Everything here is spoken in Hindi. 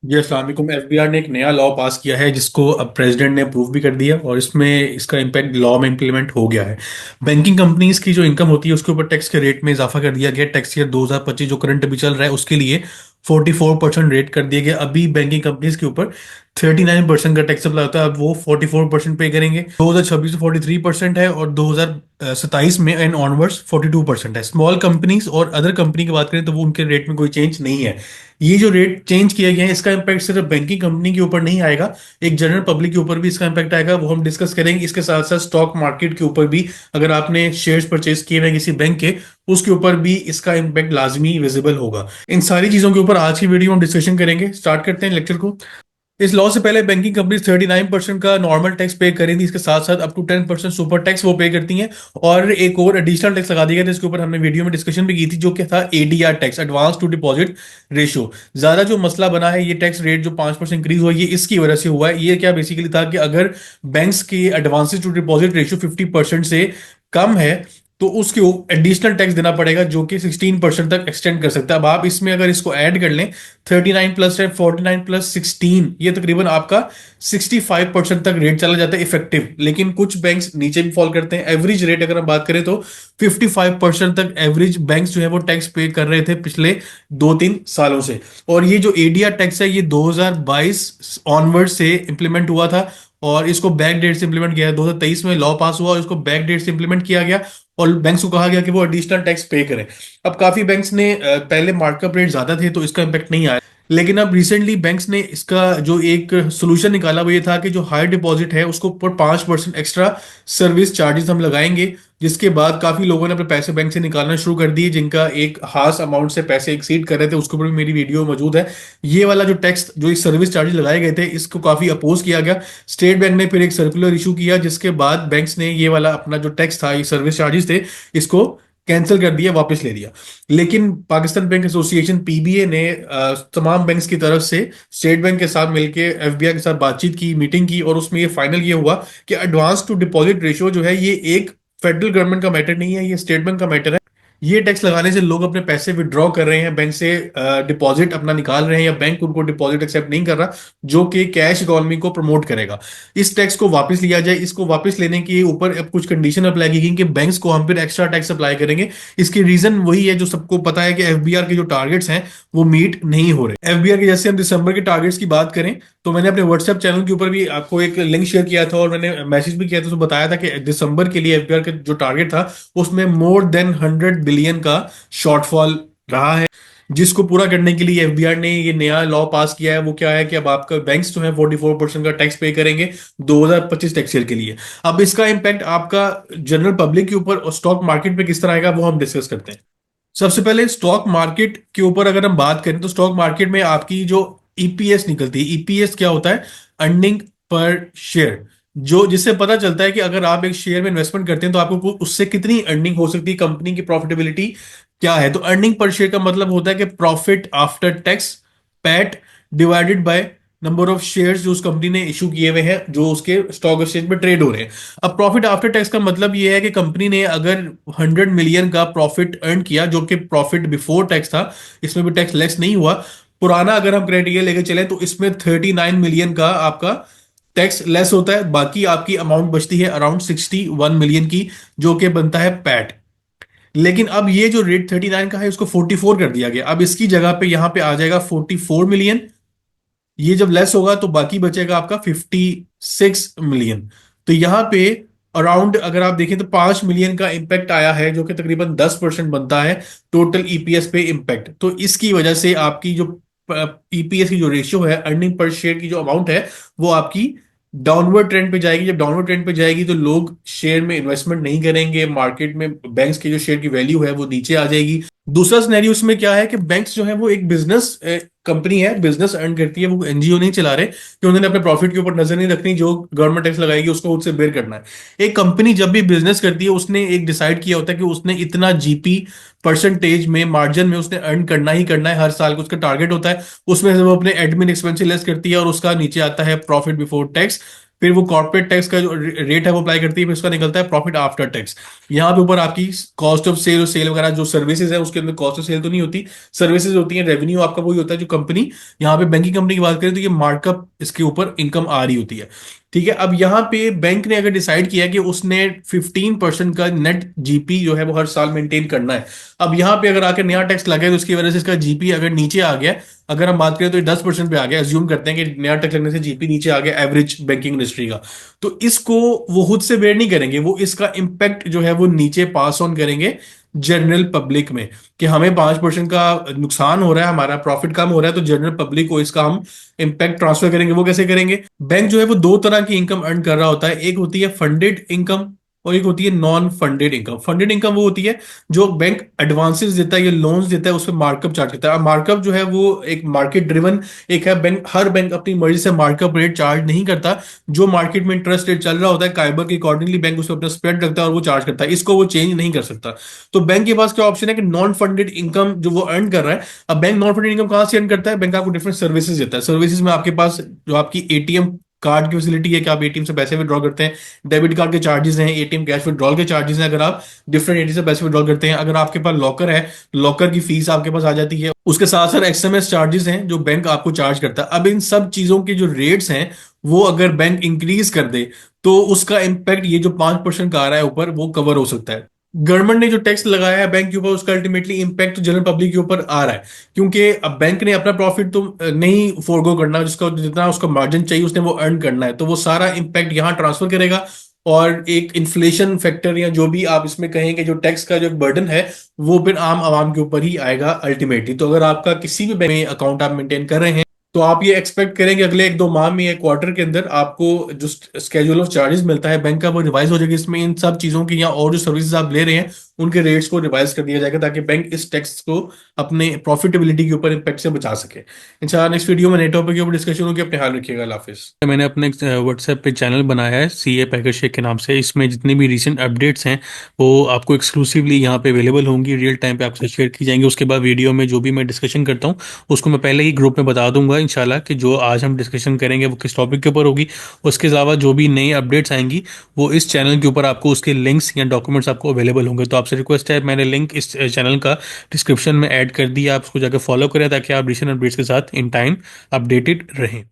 जी अस्सलाम वालेकुम। एफबीआर ने एक नया लॉ पास किया है जिसको अब प्रेसिडेंट ने अप्रूव भी कर दिया और इसमें इसका इम्पैक्ट लॉ में इम्प्लीमेंट हो गया है। बैंकिंग कंपनीज की जो इनकम होती है उसके ऊपर टैक्स के रेट में इजाफा कर दिया गया। टैक्स ईयर 2025 जो करंट अभी चल रहा है उसके लिए 44% रेट कर दिया गया। अभी बैंकिंग कंपनीज के ऊपर 39% का टैक्स अप्लाई होता है, अब वो 44% पे करेंगे। 2026 में 43% है और 2027 में एंड ऑनवर्ड्स 42% है। स्मॉल कंपनीज और अदर कंपनी की बात करें तो वो उनके रेट में कोई चेंज नहीं है। ये जो रेट चेंज किया गया है इसका इम्पैक्ट सिर्फ बैंकिंग कंपनी के ऊपर नहीं आएगा, एक जनरल पब्लिक के ऊपर भी इसका इम्पैक्ट आएगा, वो हम डिस्कस करेंगे। इसके साथ साथ स्टॉक मार्केट के ऊपर भी, अगर आपने शेयर्स परचेज किए हैं किसी बैंक के, उसके ऊपर भी इसका इम्पैक्ट लाजमी विजिबल होगा। इन सारी चीजों के ऊपर आज की वीडियो में डिस्कशन करेंगे। स्टार्ट करते हैं लेक्चर को। इस लॉ से पहले बैंकिंग कंपनी 39% का नॉर्मल टैक्स पे कर रही थी, इसके साथ साथ अप टू 10% सुपर टैक्स वो पे करती हैं। और एक और एडिशनल टैक्स लगा दिया गया था, इसके ऊपर हमने वीडियो में डिस्कशन भी की थी, जो कि था ADR tax, advance to deposit ratio. ज्यादा जो मसला बना है ये टैक्स रेट जो 5% इंक्रीज हुआ है, ये इसकी वजह से हुआ है। ये क्या बेसिकली था कि अगर बैंक्स की एडवांसेस टू डिपॉजिट रेशियो 50% से कम है तो उसके एडिशनल टैक्स देना पड़ेगा, जो कि 16% तक एक्सटेंड कर सकता है। अब आप इसमें अगर इसको ऐड कर लें, 39 प्लस 10, 49 प्लस 16, ये तकरीबन आपका 65% तक रेट चला जाता है इफेक्टिव। लेकिन कुछ बैंक्स नीचे भी फॉल करते हैं। एवरेज रेट अगर हम बात करें तो 55% तक एवरेज बैंक्स जो है वो टैक्स पे कर रहे थे पिछले 2-3 सालों से। और ये जो एडीआर टैक्स है ये 2022 ऑनवर्ड से इंप्लीमेंट हुआ था और इसको बैक डेट से इंप्लीमेंट किया है। 2023 में लॉ पास हुआ और इसको बैक डेट से इंप्लीमेंट किया गया और बैंक्स को कहा गया कि वो एडिशनल टैक्स पे करें। अब काफी बैंक्स ने पहले मार्कअप रेट ज्यादा थे तो इसका इम्पैक्ट नहीं आया, लेकिन अब रिसेंटली बैंक्स ने इसका जो एक सोल्यूशन निकाला वो ये था कि जो हाई डिपॉजिट है उसको ऊपर 5% एक्स्ट्रा सर्विस चार्जेस हम लगाएंगे। जिसके बाद काफी लोगों ने अपने पैसे बैंक से निकालना शुरू कर दिए जिनका एक खास अमाउंट से पैसे एक्सीड कर रहे थे। उसके ऊपर भी मेरी वीडियो मौजूद है। ये वाला जो टैक्स जो इस सर्विस चार्जेस लगाए गए थे इसको काफी अपोज किया गया। स्टेट बैंक ने फिर एक सर्कुलर इशू किया जिसके बाद बैंक्स ने ये वाला अपना जो टैक्स था, ये सर्विस चार्जेस थे, इसको कैंसिल कर दिया, वापस ले लिया। लेकिन पाकिस्तान बैंक एसोसिएशन पीबीए ने तमाम बैंक्स की तरफ से स्टेट बैंक के साथ मिलकर एफबीआई के साथ बातचीत की, मीटिंग की और उसमें ये फाइनल ये हुआ कि एडवांस टू डिपॉजिट रेशियो जो है ये एक फेडरल गवर्नमेंट का मैटर नहीं है, ये स्टेट बैंक का मैटर है। ये टैक्स लगाने से लोग अपने पैसे विड्रॉ कर रहे हैं बैंक से, डिपॉजिट अपना निकाल रहे हैं या बैंक उनको डिपॉजिट एक्सेप्ट नहीं कर रहा, जो कि कैश इकोनॉमी को प्रमोट करेगा। इस टैक्स को वापस लिया जाए। इसको वापस लेने के ऊपर अब कुछ कंडीशन अप्लाई की गई कि बैंक्स को हम फिर एक्स्ट्रा टैक्स अप्लाई करेंगे। इसकी रीजन वही है जो सबको पता है कि एफबीआर के जो टारगेट्स हैं वो मीट नहीं हो रहे। एफबीआर के जैसे हम दिसंबर के टारगेट्स की बात करें तो मैंने अपने व्हाट्सएप चैनल के ऊपर भी आपको एक लिंक शेयर किया था और मैंने मैसेज भी किया था, तो बताया था कि दिसंबर के लिए एफबीआर का जो टारगेट था उसमें मोर देन 100 बिलियन का शॉर्टफॉल रहा है। जिसको पूरा करने के लिए एफबीआर ने ये नया लॉ पास किया है। वो क्या है कि अब आपका बैंक्स जो है 44% का टैक्स पे करेंगे 2025 टैक्स ईयर के लिए। अब इसका इम्पैक्ट आपका जनरल पब्लिक के ऊपर और स्टॉक मार्केट पे किस तरह आएगा वो हम डिस्कस करते हैं। सबसे पहले स्टॉक मार्केट के ऊपर अगर हम बात करें तो स्टॉक मार्केट में आपकी जो ईपीएस निकलती है, ईपीएस क्या होता है? Earning per share. जो जिससे पता चलता है कि अगर आप एक शेयर में इन्वेस्टमेंट करते हैं तो आपको उससे कितनी अर्निंग हो सकती है, कंपनी की प्रॉफिटेबिलिटी क्या है। तो अर्निंग पर शेयर का मतलब होता है कि profit after tax, PAT, divided by number of shares जो उस कंपनी ने इशू किए हुए हैं, जो उसके स्टॉक एक्सचेंज में ट्रेड हो रहे हैं। अब प्रॉफिट आफ्टर टैक्स का मतलब ये है कि कंपनी ने अगर 100 मिलियन का प्रॉफिट अर्न किया, जो कि प्रॉफिट बिफोर टैक्स था, इसमें भी टैक्स लेस नहीं हुआ। पुराना अगर हम क्राइटेरिया लेके चले तो इसमें 39 मिलियन का आपका टैक्स लेस होता है, बाकी आपकी अमाउंट बचती है अराउंड 61 मिलियन की, जो कि बनता है पैट। लेकिन अब ये जो रेट 39 का है उसको 44 कर दिया गया। अब इसकी जगह पे यहां पे आ जाएगा 44 मिलियन। ये जब लेस होगा तो बाकी बचेगा आपका 56 मिलियन। तो यहाँ पे अराउंड अगर आप देखें तो 5 मिलियन का इंपैक्ट आया है, जो कि तकरीबन 10% बनता है टोटल ईपीएस पे इंपैक्ट। तो इसकी वजह से आपकी जो ईपीएस की जो रेशियो है, अर्निंग पर शेयर की जो अमाउंट है, वो आपकी डाउनवर्ड ट्रेंड पे जाएगी। जब डाउनवर्ड ट्रेंड पे जाएगी तो लोग शेयर में इन्वेस्टमेंट नहीं करेंगे, मार्केट में बैंक्स की जो शेयर की वैल्यू है वो नीचे आ जाएगी। दूसरा सिनेरियो इसमें क्या है कि बैंक्स जो है वो एक बिजनेस कंपनी है, बिजनेस अर्न करती है, वो एनजीओ नहीं चला रहे कि उन्होंने अपने प्रॉफिट के ऊपर नजर नहीं रखनी, जो गवर्नमेंट टैक्स लगाएगी उसको उससे बेयर करना है। एक कंपनी जब भी बिजनेस करती है उसने एक डिसाइड किया होता है कि उसने इतना जीपी परसेंटेज में, मार्जिन में उसने अर्न करना ही करना है, हर साल का उसका टारगेट होता है। उसमें से वो अपने एडमिन एक्सपेंसिव लेस करती है और उसका नीचे आता है प्रॉफिट बिफोर टैक्स, फिर वो कॉर्पोरेट टैक्स का जो रेट है वो अप्लाई करती है, फिर उसका निकलता है प्रॉफिट आफ्टर टैक्स। यहाँ पे ऊपर आपकी कॉस्ट ऑफ सेल और सेल वगैरह जो सर्विसेज है उसके अंदर कॉस्ट ऑफ सेल तो नहीं होती, सर्विसेज होती है, रेवेन्यू आपका वही होता है जो कंपनी, यहाँ पे बैंकिंग कंपनी की बात करें तो ये मार्कअप इसके ऊपर इनकम आ रही होती है। ठीक है, अब यहाँ पे बैंक ने अगर डिसाइड किया कि उसने 15% का नेट जीपी जो है वो हर साल मेंटेन करना है, अब यहाँ पे अगर आकर नया टैक्स लगे तो उसकी वजह से इसका जीपी अगर नीचे आ गया, अगर हम बात करें तो ये 10% पे आ गया, अज्यूम करते हैं कि नया टैक्स लगने से जीपी नीचे आ गया एवरेज बैंकिंग इंडस्ट्री का, तो इसको वो खुद से बेयर नहीं करेंगे, वो इसका इम्पैक्ट जो है वो नीचे पास ऑन करेंगे जनरल पब्लिक में, कि हमें 5% का नुकसान हो रहा है, हमारा प्रॉफिट कम हो रहा है, तो जनरल पब्लिक को इसका हम इम्पैक्ट ट्रांसफर करेंगे। वो कैसे करेंगे? बैंक जो है वो दो तरह की इनकम अर्न कर रहा होता है, एक होती है फंडेड इनकम और एक होती है non funded income. Funded income वो होती है जो बैंक एडवांसेस देता है या लोन्स देता है, उस पर मार्कअप चार्ज करता है। मार्कअप जो है वो एक मार्केट ड्रिवन एक है, बैंक हर बैंक अपनी मर्जी से मार्कअप रेट चार्ज नहीं करता, जो मार्केट में इंटरेस्ट रेट चल रहा होता है काइबर के अकॉर्डिंगली बैंक उसको अपना स्प्रेड रखता है और वो चार्ज करता है, इसको वो चेंज नहीं कर सकता। तो बैंक के पास क्या ऑप्शन है कि नॉन फंडेड इनकम जो वो अर्न कर रहा है। अब बैंक नॉन फंडेड इनकम कहां से अर्न करता है? बैंक आपको डिफरेंट सर्विसेज देता है, सर्विसेज में आपके पास जो आपकी एटीएम कार्ड की फैसिलिटी है कि आप एटीएम से पैसे विड्रॉ करते हैं, डेबिट कार्ड के चार्जेस हैं, एटीएम कैश विड्रॉल के चार्जेस हैं, अगर आप डिफरेंट एटीएम से पैसे विड्रॉल करते हैं, अगर आपके पास लॉकर है, लॉकर की फीस आपके पास आ जाती है, उसके साथ साथ एक्सएमएस चार्जेस हैं जो बैंक आपको चार्ज करता है। अब इन सब चीजों के जो रेट्स हैं वो अगर बैंक इंक्रीज कर दे तो उसका इम्पैक्ट ये जो 5% का आ रहा है ऊपर वो कवर हो सकता है। गवर्नमेंट ने जो टैक्स लगाया है बैंक के ऊपर उसका अल्टीमेटली इम्पैक्ट जनरल पब्लिक के ऊपर आ रहा है, क्योंकि अब बैंक ने अपना प्रॉफिट तो नहीं फोरगो करना, जिसका जितना उसका मार्जिन चाहिए उसने वो अर्न करना है, तो वो सारा इम्पैक्ट यहाँ ट्रांसफर करेगा। और एक इन्फ्लेशन फैक्टर या जो भी आप इसमें कहेंगे जो टैक्स का जो बर्डन है वो फिर आम आवाम के ऊपर ही आएगा अल्टीमेटली। तो अगर आपका किसी भी बैंक में अकाउंट आप मेंटेन कर रहे हैं तो आप ये एक्सपेक्ट करेंगे अगले एक दो माह में या क्वार्टर के अंदर आपको जो स्केड्यूल ऑफ चार्जेस मिलता है बैंक का वो रिवाइज हो जाएगी, इसमें इन सब चीजों की या और जो सर्विसेज आप ले रहे हैं उनके रेट्स को रिवाइज कर दिया जाएगा ताकि बैंक इस टैक्स को अपने प्रॉफिटेबिलिटी के ऊपर इम्पैक्ट से बचा सके। इंशाल्लाह नेक्स्ट वीडियो में नए टॉपिक के ऊपर डिस्कशन होगी। अपने ख्याल रखिएगा, अल्लाह हाफिज। मैंने अपने व्हाट्सएप पे चैनल बनाया है सीए पैकेज शेख के नाम से, इसमें जितनी भी रीसेंट अपडेट्स हैं वो आपको एक्सक्लूसिवली यहाँ पे अवेलेबल होंगी, रियल टाइम पे आपसे शेयर की जाएंगी। उसके बाद वीडियो में जो भी मैं डिस्कशन करता हूँ उसको मैं पहले ही ग्रुप में बता दूंगा इंशाल्लाह कि जो आज हम डिस्कशन करेंगे वो किस टॉपिक के ऊपर होगी। उसके अलावा जो भी नई अपडेट्स आएंगी वो इस चैनल के ऊपर आपको उसके लिंक्स या डॉक्यूमेंट्स आपको अवेलेबल होंगे। तो आपसे रिक्वेस्ट है, मैंने लिंक इस चैनल का डिस्क्रिप्शन में ऐड कर दिया, आप उसको जाकर फॉलो करें ताकि आप रिसेंट अपडेट्स के साथ इन टाइम अपडेटेड रहें।